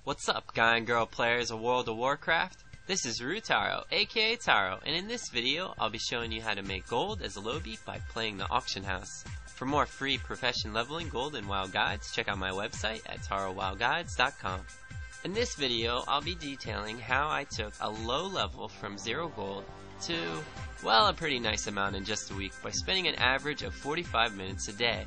What's up, guy and girl players of World of Warcraft? This is Rutaro, aka Taro, and in this video I'll be showing you how to make gold as a Lowbie by playing the auction house. For more free profession leveling gold and WoW guides, check out my website at tarowowguides.com. In this video I'll be detailing how I took a low level from 0 gold to, well, a pretty nice amount in just a week by spending an average of 45 minutes a day.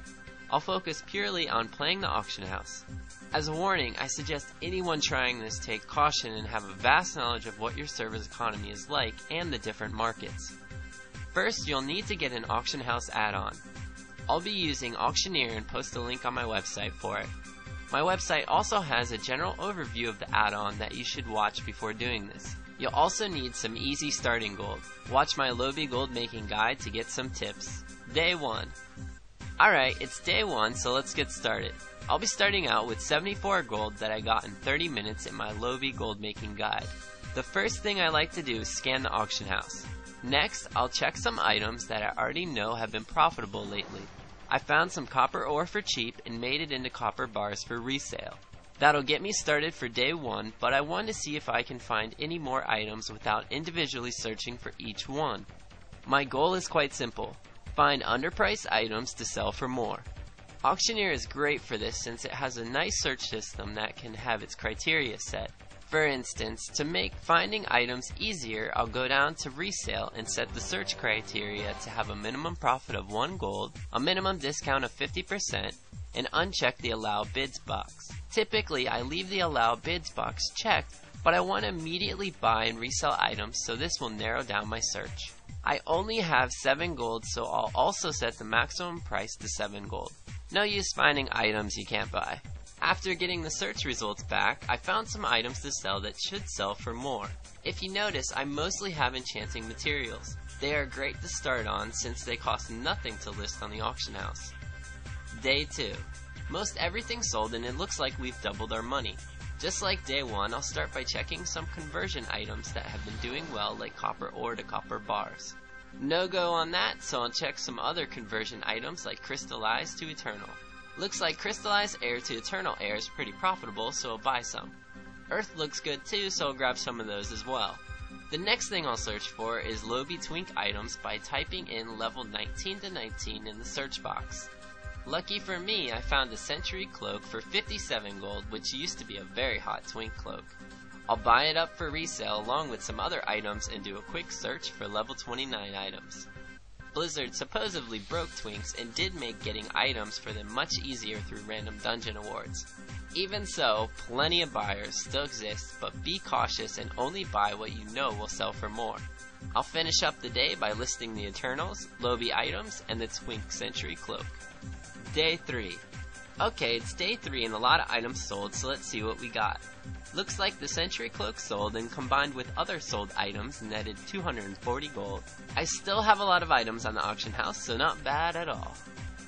I'll focus purely on playing the auction house. As a warning, I suggest anyone trying this take caution and have a vast knowledge of what your server's economy is like and the different markets. First, you'll need to get an auction house add-on. I'll be using Auctioneer and post a link on my website for it. My website also has a general overview of the add-on that you should watch before doing this. You'll also need some easy starting gold. Watch my Lowbie gold making guide to get some tips. Day 1. Alright, it's day 1, so let's get started. I'll be starting out with 74 gold that I got in 30 minutes in my Lowbie gold making guide. The first thing I like to do is scan the auction house. Next, I'll check some items that I already know have been profitable lately. I found some copper ore for cheap and made it into copper bars for resale. That'll get me started for day 1, but I want to see if I can find any more items without individually searching for each one. My goal is quite simple. Find underpriced items to sell for more. Auctioneer is great for this since it has a nice search system that can have its criteria set. For instance, to make finding items easier, I'll go down to resale and set the search criteria to have a minimum profit of 1 gold, a minimum discount of 50%, and uncheck the allow bids box. Typically, I leave the allow bids box checked, but I want to immediately buy and resell items, so this will narrow down my search. I only have 7 gold, so I'll also set the maximum price to 7 gold. No use finding items you can't buy. After getting the search results back, I found some items to sell that should sell for more. If you notice, I mostly have enchanting materials. They are great to start on since they cost nothing to list on the auction house. Day 2. Most everything sold and it looks like we've doubled our money. Just like day 1, I'll start by checking some conversion items that have been doing well, like copper ore to copper bars. No go on that, so I'll check some other conversion items like crystallized to eternal. Looks like crystallized air to eternal air is pretty profitable, so I'll buy some. Earth looks good too, so I'll grab some of those as well. The next thing I'll search for is Lowbie twink items by typing in level 19 to 19 in the search box. Lucky for me, I found a Century Cloak for 57 gold, which used to be a very hot twink cloak. I'll buy it up for resale along with some other items and do a quick search for level 29 items. Blizzard supposedly broke twinks and did make getting items for them much easier through random dungeon awards. Even so, plenty of buyers still exist, but be cautious and only buy what you know will sell for more. I'll finish up the day by listing the Eternals, Lowbie items, and the Twink Century Cloak. Day 3. Okay, it's day 3 and a lot of items sold, so let's see what we got. Looks like the Century Cloak sold and combined with other sold items netted 240 gold. I still have a lot of items on the auction house, so not bad at all.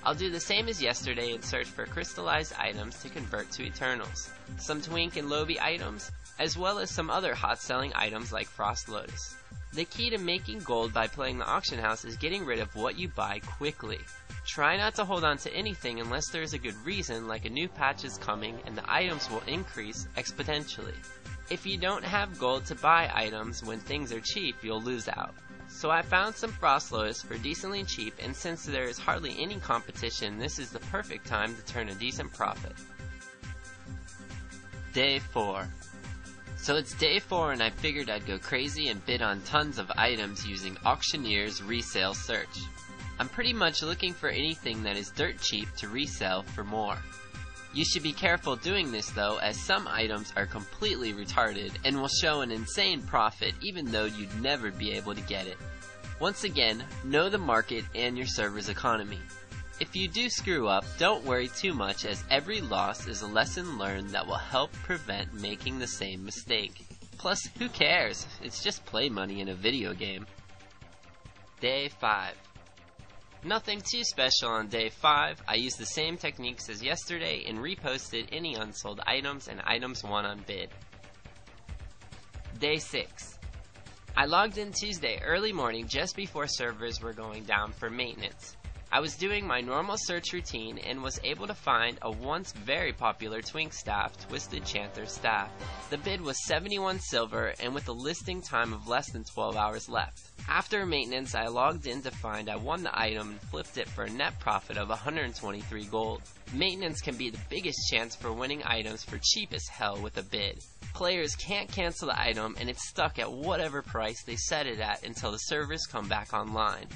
I'll do the same as yesterday and search for crystallized items to convert to Eternals, some Twink and Lowbie items, as well as some other hot selling items like Frost Lotus. The key to making gold by playing the auction house is getting rid of what you buy quickly. Try not to hold on to anything unless there is a good reason, like a new patch is coming and the items will increase exponentially. If you don't have gold to buy items when things are cheap, you'll lose out. So I found some Frost Lotus for decently cheap, and since there is hardly any competition, this is the perfect time to turn a decent profit. Day 4. So it's day 4 and I figured I'd go crazy and bid on tons of items using Auctioneer's resale search. I'm pretty much looking for anything that is dirt cheap to resell for more. You should be careful doing this though, as some items are completely retarded and will show an insane profit even though you'd never be able to get it. Once again, know the market and your server's economy. If you do screw up, don't worry too much, as every loss is a lesson learned that will help prevent making the same mistake. Plus, who cares? It's just play money in a video game. Day 5. Nothing too special on day 5. I used the same techniques as yesterday and reposted any unsold items and items won on bid. Day 6. I logged in Tuesday early morning just before servers were going down for maintenance. I was doing my normal search routine and was able to find a once very popular twink staff, Twisted Chanter staff. The bid was 71 silver and with a listing time of less than 12 hours left. After maintenance, I logged in to find I won the item and flipped it for a net profit of 123 gold. Maintenance can be the biggest chance for winning items for cheap as hell with a bid. Players can't cancel the item and it's stuck at whatever price they set it at until the servers come back online.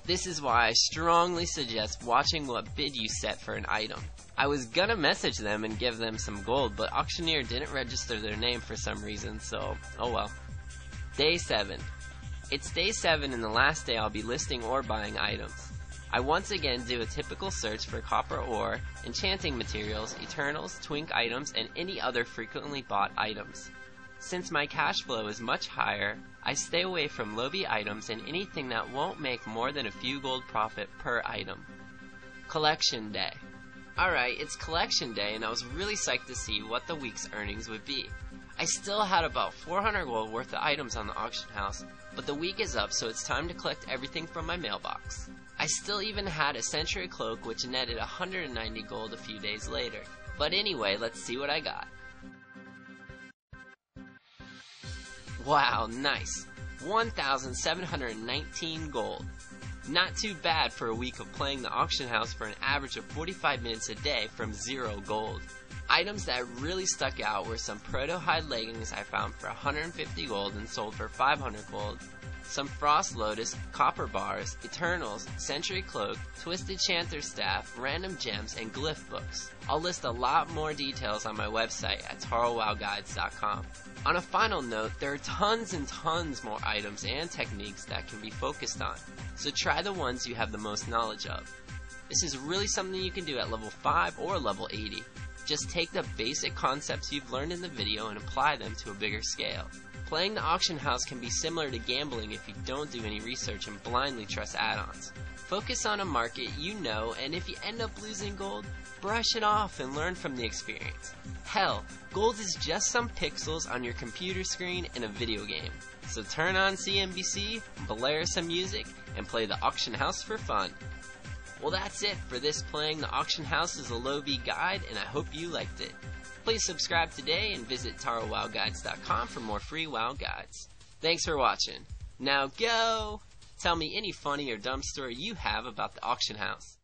This is why I strongly suggest watching what bid you set for an item. I was gonna message them and give them some gold, but Auctioneer didn't register their name for some reason, so oh well. Day 7. It's day 7 and the last day I'll be listing or buying items. I once again do a typical search for copper ore, enchanting materials, eternals, twink items, and any other frequently bought items. Since my cash flow is much higher, I stay away from Lowbie items and anything that won't make more than a few gold profit per item. Collection Day. Alright, it's collection day and I was really psyched to see what the week's earnings would be. I still had about 400 gold worth of items on the auction house, but the week is up so it's time to collect everything from my mailbox. I still even had a Century Cloak which netted 190 gold a few days later. But anyway, let's see what I got. Wow, nice. 1,719 gold. Not too bad for a week of playing the auction house for an average of 45 minutes a day from 0 gold. Items that really stuck out were some proto-hide leggings I found for 150 gold and sold for 500 gold, some Frost Lotus, copper bars, Eternals, Century Cloak, Twisted Chanter staff, random gems, and glyph books. I'll list a lot more details on my website at tarowowguides.com. On a final note, there are tons and tons more items and techniques that can be focused on, so try the ones you have the most knowledge of. This is really something you can do at level 5 or level 80. Just take the basic concepts you've learned in the video and apply them to a bigger scale. Playing the auction house can be similar to gambling if you don't do any research and blindly trust add-ons. Focus on a market you know, and if you end up losing gold, brush it off and learn from the experience. Hell, gold is just some pixels on your computer screen in a video game. So turn on CNBC, blare some music, and play the auction house for fun. Well, that's it for this Playing the Auction House as a Lowbie guide, and I hope you liked it. Please subscribe today and visit tarowowguides.com for more free WoW guides. Thanks for watching. Now go! Tell me any funny or dumb story you have about the auction house.